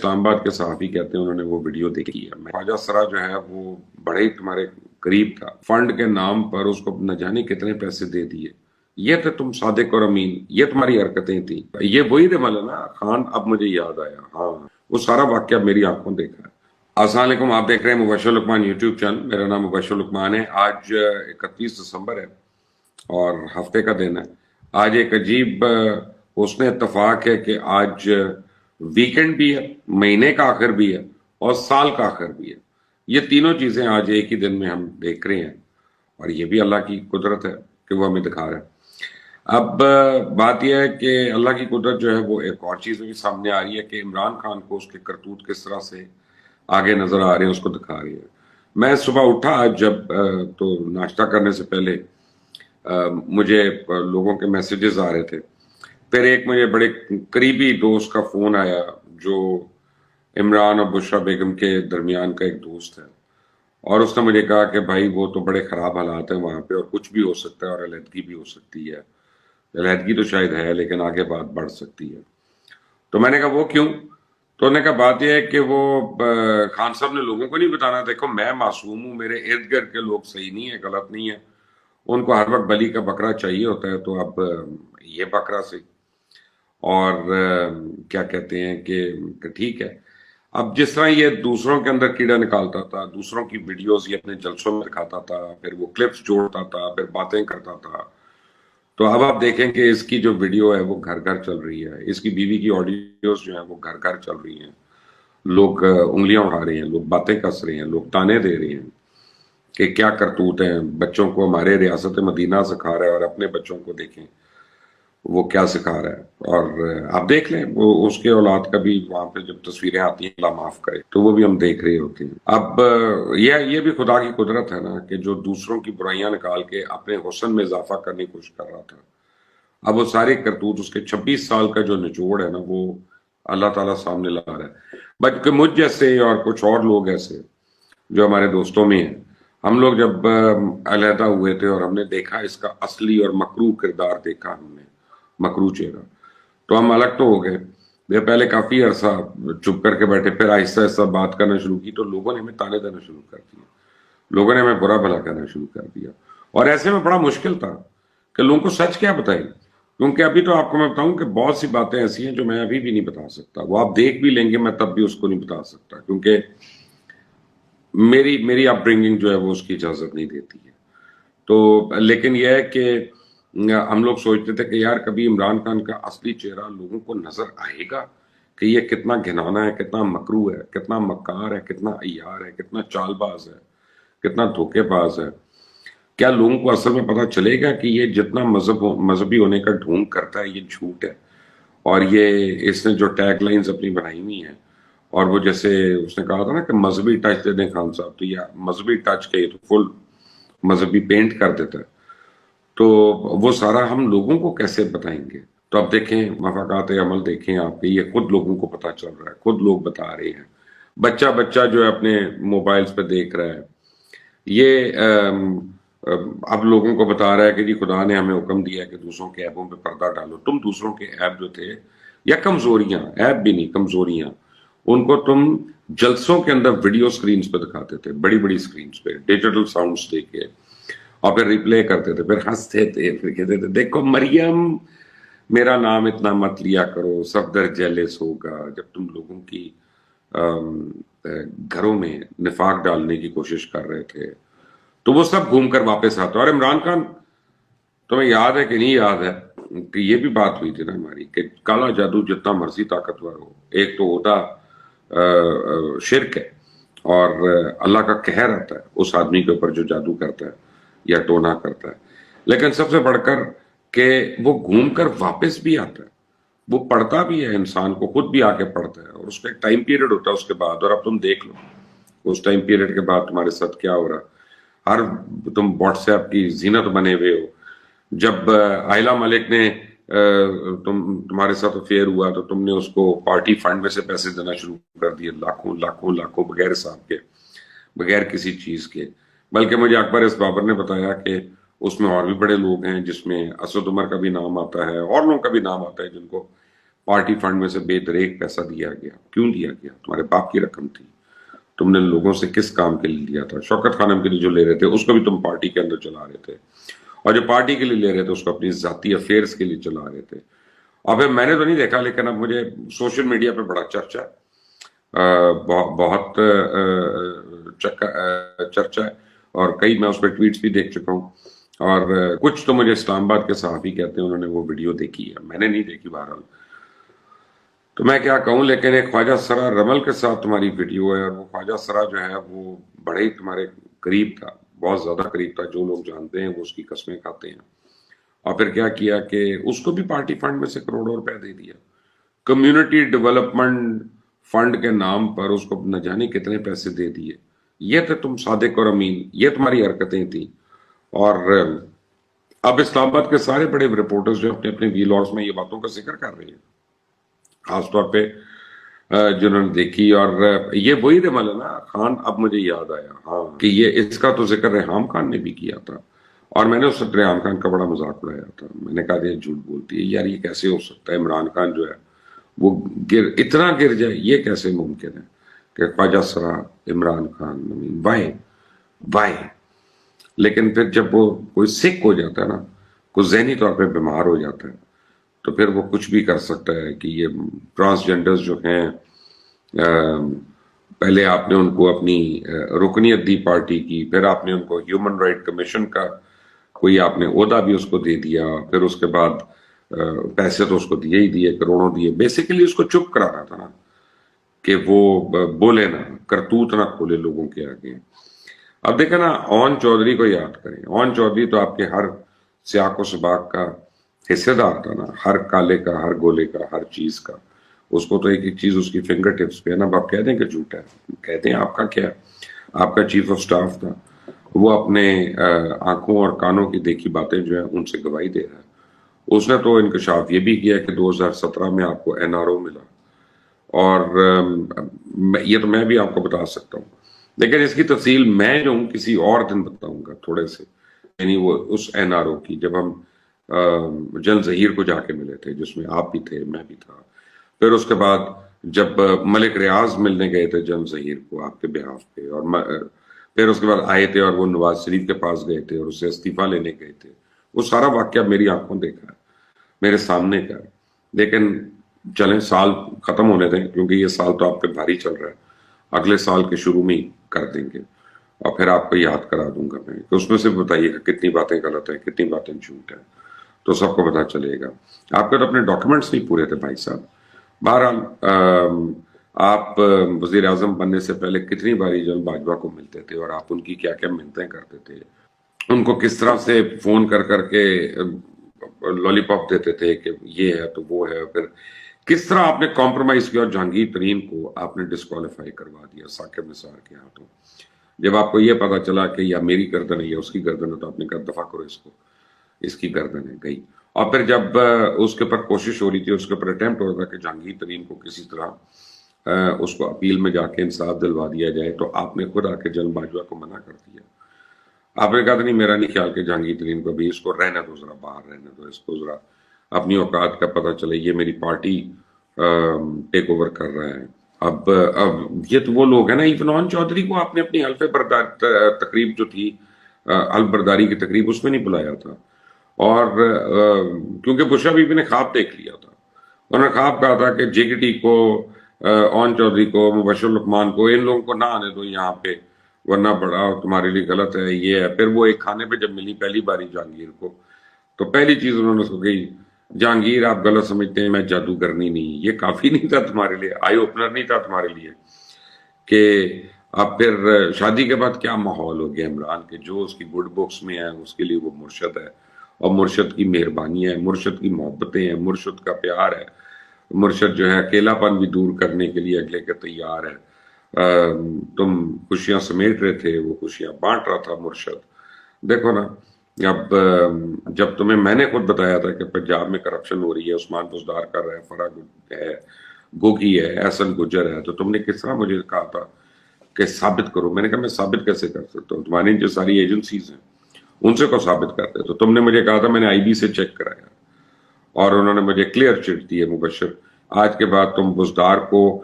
اسلام آباد کے صحافی کہتے ہیں انہوں نے وہ ویڈیو دیکھی ہے. خواجہ سرا جو ہے وہ بڑے ہی تمہارے قریب تھا، فنڈ کے نام پر اس کو نہ جانے کتنے پیسے دے دیے. یہ تھے تم صادق اور امین، یہ تمہاری حرکتیں تھیں. یہ وہی تھے مولانا خان. اب مجھے یاد آیا، ہاں وہ سارا واقعہ میری آنکھوں دیکھا ہے. السلام علیکم، آپ دیکھ رہے ہیں مبشر لقمان یوٹیوب چینل. میرا نام مبشر لقمان ہے. آج 31 دسمبر ہے اور ہفتے کا دن ہے. آج ایک عجیب حسن اتفاق ہے کہ آج ویکنڈ بھی ہے، مہینے کا آخر بھی ہے اور سال کا آخر بھی ہے. یہ تینوں چیزیں آج ایک ہی دن میں ہم دیکھ رہے ہیں اور یہ بھی اللہ کی قدرت ہے کہ وہ ہمیں دکھا رہا ہے. اب بات یہ ہے کہ اللہ کی قدرت جو ہے وہ ایک اور چیز بھی سامنے آ رہی ہے کہ عمران خان کو اس کے کرتوت کس طرح سے آگے نظر آ رہے ہیں، اس کو دکھا رہی ہے. میں صبح اٹھا آج جب تو ناشتہ کرنے سے پہلے مجھے لوگوں کے میسیجز آ رہے تھے. پھر ایک مجھے بڑے قریبی دوست کا فون آیا جو عمران اور بشرا بیگم کے درمیان کا ایک دوست ہے، اور اس نے مجھے کہا کہ بھائی وہ تو بڑے خراب حالات ہیں وہاں پہ اور کچھ بھی ہو سکتا ہے اور علیحدگی بھی ہو سکتی ہے. علیحدگی تو شاید ہے لیکن آگے بات بڑھ سکتی ہے. تو میں نے کہا وہ کیوں؟ تو انہوں نے کہا بات یہ ہے کہ وہ خان صاحب نے لوگوں کو نہیں بتانا. دیکھو میں معصوم ہوں، میرے ارد گرد کے لوگ صحیح نہیں ہیں، غلط نہیں ہیں، ان کو ہر وقت بلی کا بکرا چاہیے ہوتا ہے. تو اب یہ بکرا سے اور کیا کہتے ہیں کہ ٹھیک ہے. اب جس طرح یہ دوسروں کے اندر کیڑا نکالتا تھا، دوسروں کی ویڈیوز یہ اپنے جلسوں میں دکھاتا تھا، پھر وہ کلپس جوڑتا تھا، پھر باتیں کرتا تھا، تو اب آپ دیکھیں کہ اس کی جو ویڈیو ہے وہ گھر گھر چل رہی ہے. اس کی بیوی کی آڈیوز جو ہیں وہ گھر گھر چل رہی ہیں. لوگ انگلیاں اٹھا رہے ہیں، لوگ باتیں کس رہے ہیں، لوگ تانے دے رہے ہیں کہ کیا کرتوت ہیں. بچوں کو ہمارے ریاست مدینہ سکھا رہا ہے اور اپنے بچوں کو دیکھیں وہ کیا سکھا رہا ہے. اور آپ دیکھ لیں وہ اس کے اولاد کا بھی وہاں پہ جب تصویریں آتی ہیں اللہ معاف کرے تو وہ بھی ہم دیکھ رہے ہوتے ہیں. اب یہ بھی خدا کی قدرت ہے نا کہ جو دوسروں کی برائیاں نکال کے اپنے حسن میں اضافہ کرنے کی کوشش کر رہا تھا، اب وہ سارے کرتوت اس کے 26 سال کا جو نچوڑ ہے نا وہ اللہ تعالیٰ سامنے لا رہا ہے. بلکہ مجھ جیسے اور کچھ اور لوگ ایسے جو ہمارے دوستوں میں ہیں، ہم لوگ جب علیحدہ ہوئے تھے اور ہم نے دیکھا اس کا اصلی اور مکروہ کردار دیکھا، ہم نے مکروہ چہرہ، تو ہم الگ تو ہو گئے. پہلے کافی عرصہ چپ کر کے بیٹھے، پھر آہستہ آہستہ بات کرنا شروع کی تو لوگوں نے ہمیں تانے دینا شروع کر دیا، لوگوں نے ہمیں برا بھلا کہنا شروع کر دیا. اور ایسے میں بڑا مشکل تھا کہ لوگوں کو سچ کیا بتائیں، کیونکہ ابھی تو آپ کو میں بتاؤں کہ بہت سی باتیں ایسی ہیں جو میں ابھی بھی نہیں بتا سکتا. وہ آپ دیکھ بھی لیں گے میں تب بھی اس کو نہیں بتا سکتا، کیونکہ میری اپ برنگنگ جو ہے وہ اس کی اجازت نہیں دیتی ہے. تو لیکن یہ ہے کہ ہم لوگ سوچتے تھے کہ یار کبھی عمران خان کا اصلی چہرہ لوگوں کو نظر آئے گا کہ یہ کتنا گھنانا ہے، کتنا مکروہ ہے، کتنا مکار ہے، کتنا عیار ہے، کتنا چال باز ہے، کتنا دھوکے باز ہے. کیا لوگوں کو اصل میں پتہ چلے گا کہ یہ جتنا مذہبی ہونے کا ڈھونگ کرتا ہے یہ جھوٹ ہے. اور یہ اس نے جو ٹیگ لائنز اپنی بنائی ہوئی ہیں، اور وہ جیسے اس نے کہا تھا نا کہ مذہبی ٹچ دے دیں خان صاحب، تو یہ مذہبی ٹچ کے تو فل مذہبی پینٹ کر دیتا ہے. تو وہ سارا ہم لوگوں کو کیسے بتائیں گے؟ تو اب دیکھیں مفاقات عمل دیکھیں آپ کہ یہ خود لوگوں کو پتہ چل رہا ہے، خود لوگ بتا رہے ہیں. بچہ جو ہے اپنے موبائلز پہ دیکھ رہا ہے، یہ اب لوگوں کو بتا رہا ہے کہ جی خدا نے ہمیں حکم دیا ہے کہ دوسروں کے عیبوں پہ پردہ ڈالو. تم دوسروں کے عیب جو تھے یا کمزوریاں، عیب بھی نہیں کمزوریاں، ان کو تم جلسوں کے اندر ویڈیو سکرینز پہ دکھاتے تھے، بڑی بڑی سکرینز پہ ڈیجیٹل ساؤنڈز دے کے، اور پھر ریپلے کرتے تھے، پھر ہنستے تھے، پھر کہتے تھے دیکھو مریم میرا نام اتنا مت لیا کرو، صفدر جیلس ہوگا. جب تم لوگوں کی گھروں میں نفاق ڈالنے کی کوشش کر رہے تھے تو وہ سب گھوم کر واپس آتا. اور عمران خان تمہیں یاد ہے کہ نہیں یاد ہے کہ یہ بھی بات ہوئی تھی نا ہماری کہ کالا جادو جتنا مرضی طاقتور ہو، ایک تو ہوتا شرک ہے اور اللہ کا قہر آتا ہے اس آدمی کے اوپر جو جادو کرتا ہے یا ٹونا کرتا ہے. لیکن سب سے بڑھ کر کہ وہ گھوم کر واپس بھی آتا ہے، وہ پڑھتا بھی ہے، انسان کو خود بھی آ کے پڑھتا ہے، اور اس کا ایک ٹائم پیریڈ ہوتا ہے اس کے بعد. اور اب تم دیکھ لو اس ٹائم پیریڈ کے بعد تمہارے ساتھ کیا ہو رہا. ہر تم واٹس ایپ کی زینت بنے ہوئے ہو. جب عائلہ ملک نے تمہارے ساتھ افیئر ہوا تو تم نے اس کو پارٹی فنڈ میں سے پیسے دینا شروع کر دیے، لاکھوں لاکھوں لاکھوں، بغیر حساب کے، بغیر کسی چیز کے. بلکہ مجھے اکبر اس بابر نے بتایا کہ اس میں اور بھی بڑے لوگ ہیں، جس میں اسد عمر کا بھی نام آتا ہے اور لوگوں کا بھی نام آتا ہے جن کو पार्टी फंड में से बेदरेक पैसा दिया गया। क्यों दिया गया? तुम्हारे बाप की रकम थी, तुमने लोगों से किस काम के लिए लिया था? शौकत खानम के लिए जो ले रहे थे उसको भी तुम पार्टी के अंदर चला रहे थे, और जो पार्टी के लिए ले रहे थे उसको अपनी जाती अफेयर्स के लिए चला रहे थे। अब मैंने तो नहीं देखा, लेकिन अब मुझे सोशल मीडिया पे बड़ा चर्चा है, बहुत चर्चा है, और कई मैं उस पर ट्वीट्स भी देख चुका हूँ, और कुछ तो मुझे इस्लामाबाद के सहाफी कहते हैं उन्होंने वो वीडियो देखी है, मैंने नहीं देखी बहरहाल, तो मैं क्या कहूँ। लेकिन एक ख्वाजा सरा रमल के साथ तुम्हारी वीडियो है, और वो ख्वाजा सरा जो है वो बड़े ही तुम्हारे करीब था, बहुत ज्यादा करीब था। जो लोग जानते हैं वो उसकी कस्में खाते हैं। और फिर क्या किया कि उसको भी पार्टी फंड में से करोड़ों रुपए दे दिया, कम्युनिटी डेवलपमेंट फंड के नाम पर उसको न जाने कितने पैसे दे दिए। ये थे तुम सादिक और अमीन, ये तुम्हारी हरकतें थी। और अब इस्लामाबाद के सारे बड़े रिपोर्टर्स जो अपने अपने वीलॉग्स में ये बातों का जिक्र कर रहे हैं, खासतौर पे जिन्होंने देखी। और ये वही रमल है ना खान, अब मुझे याद आया, हाँ, कि ये इसका तो जिक्र रेहाम खान ने भी किया था, और मैंने उस वक्त रेहाम खान का बड़ा मजाक उड़ाया था। मैंने कहा ये झूठ बोलती है यार, ये कैसे हो सकता है? इमरान खान जो है वो इतना गिर जाए, ये कैसे मुमकिन है कि ख्वाजा सरा, इमरान खान, वाई वाई। लेकिन फिर जब वो कोई सिक हो जाता है ना, कोई जहनी तौर पे बीमार हो जाता है, तो फिर वो कुछ भी कर सकता है। कि ये ट्रांसजेंडर्स जो हैं, पहले आपने उनको अपनी रुकनियत दी पार्टी की, फिर आपने उनको ह्यूमन राइट कमीशन का कोई आपने ओहदा भी उसको दे दिया, फिर उसके बाद पैसे तो उसको दिए ही दिए, करोड़ों दिए। बेसिकली उसको चुप कराना था ना, कि वो बोले ना, करतूत ना खोले लोगों के आगे। अब देखा ना, ओन चौधरी को याद करें, ओन चौधरी तो आपके हर सियाक व सबाक का हिस्सेदार था ना, हर काले का, हर गोले का, हर चीज का। उसको तो एक एक चीज उसकी फिंगर टिप्स पे है ना। अब आप कह दें कि झूठा है, कहते हैं आपका क्या, आपका चीफ ऑफ स्टाफ था, वो अपने आंखों और कानों की देखी बातें जो है उनसे गवाही दे रहा है। उसने तो इंकशाफ ये भी किया कि 2017 में आपको एनआरओ मिला, और ये तो मैं भी आपको बता सकता हूँ, लेकिन इसकी तफसील मैं जो हूँ किसी और दिन बताऊंगा थोड़े से। यानी वो उस एनआरओ की, जब हम जल जहीर को जाके मिले थे, जिसमें आप भी थे, मैं भी था। फिर उसके बाद जब मलिक रियाज मिलने गए थे जल जहीर को आपके बिहाफ पे, और फिर उसके बाद आए थे और वो नवाज शरीफ के पास गए थे और उससे इस्तीफा लेने गए थे। वो सारा वाक्य मेरी आंखों देखा है, मेरे सामने का। लेकिन चलें, साल खत्म होने दें, क्योंकि ये साल तो आप पे भारी चल रहा है। अगले साल के शुरू में ही कर देंगे, और फिर आपको याद करा दूंगा मैं कि उसमें से बताइएगा कितनी बातें गलत है, कितनी बातें झूठ है, तो सबको पता चलेगा। आपके तो अपने डॉक्यूमेंट्स नहीं पूरे थे भाई साहब। बहरहाल आप वजीर आजम बनने से पहले कितनी बारी जन बाजवा को मिलते थे, और आप उनकी क्या क्या मिन्नतें करते थे, उनको किस तरह से फोन कर करके लॉलीपॉप देते थे कि ये है तो वो है। फिर किस तरह आपने कॉम्प्रोमाइज किया और जहांगीर तरीन को आपने डिस्क्वालीफाई करवा दिया साकिब निसार के हाथों। जब आपको ये पता चला कि या मेरी गर्दन है या उसकी गर्दन है, तो आपने कहा दफा करो इसको, इसकी गर्दन है गई। और फिर जब उसके ऊपर कोशिश हो रही थी, उसके ऊपर अटेम्प्ट हो रहा था कि जहांगीर तरीन को किसी तरह उसको अपील में जाके इंसाफ दिलवा दिया जाए, तो आपने खुद आके जन बाजवा को मना कर दिया। आपने कहा था नहीं, मेरा नहीं ख्याल कि जहांगीर तरीन को भी, इसको रहने दो, जरा बाहर रहने दो, इसको जरा अपनी औकात का पता चले, ये मेरी पार्टी टेक ओवर कर रहा है। अब ये तो वो लोग हैं ना, इवन चौधरी को आपने अपनी हल्फ बरदार तकरीब जो थी, हल्फ बरदारी की तकरीब, उसमें नहीं बुलाया था। और क्योंकि बुशरा बीबी ने ख्वाब देख लिया था, उन्होंने ख्वाब कहा था कि जेकेटी को, ओन चौधरी को, मुबशर लुकमान को, इन लोगों को ना आने दो यहाँ पे, वरना बड़ा तुम्हारे लिए गलत है, ये है। फिर वो एक खाने पे जब मिली पहली बारी जहांगीर को, तो पहली चीज उन्होंने उसको कही, जहांगीर आप गलत समझते हैं, मैं जादूगरनी नहीं। ये काफी नहीं था तुम्हारे लिए, आई ओपनर नहीं था तुम्हारे लिए कि अब फिर शादी के बाद क्या माहौल हो गया इमरान के, जो उसकी गुड बुक्स में है उसके लिए वो मुर्शद है, और मुर्शद की मेहरबानी है, मुर्शद की मोहब्बतें हैं, मुर्शद का प्यार है। मुर्शद जो है अकेलापन भी दूर करने के लिए अगले के तैयार है। तुम खुशियां समेट रहे थे, वो खुशियां बांट रहा था मुर्शद। देखो ना, अब जब तुम्हें मैंने खुद बताया था कि पंजाब में करप्शन हो रही है, उस्मान बुजदार कर रहा है, फराग है, गोगी है, एहसन गुजर है, तो तुमने किस तरह मुझे कहा था कि साबित करो। मैंने कहा मैं साबित कैसे कर सकता हूँ, तुम्हारी जो सारी एजेंसीज हैं उनसे को साबित करते। तो तुमने मुझे कहा था, मैंने आईबी से चेक कराया और उन्होंने मुझे क्लियर चिट दी है मुबशर آج کے بعد تم بزدار کو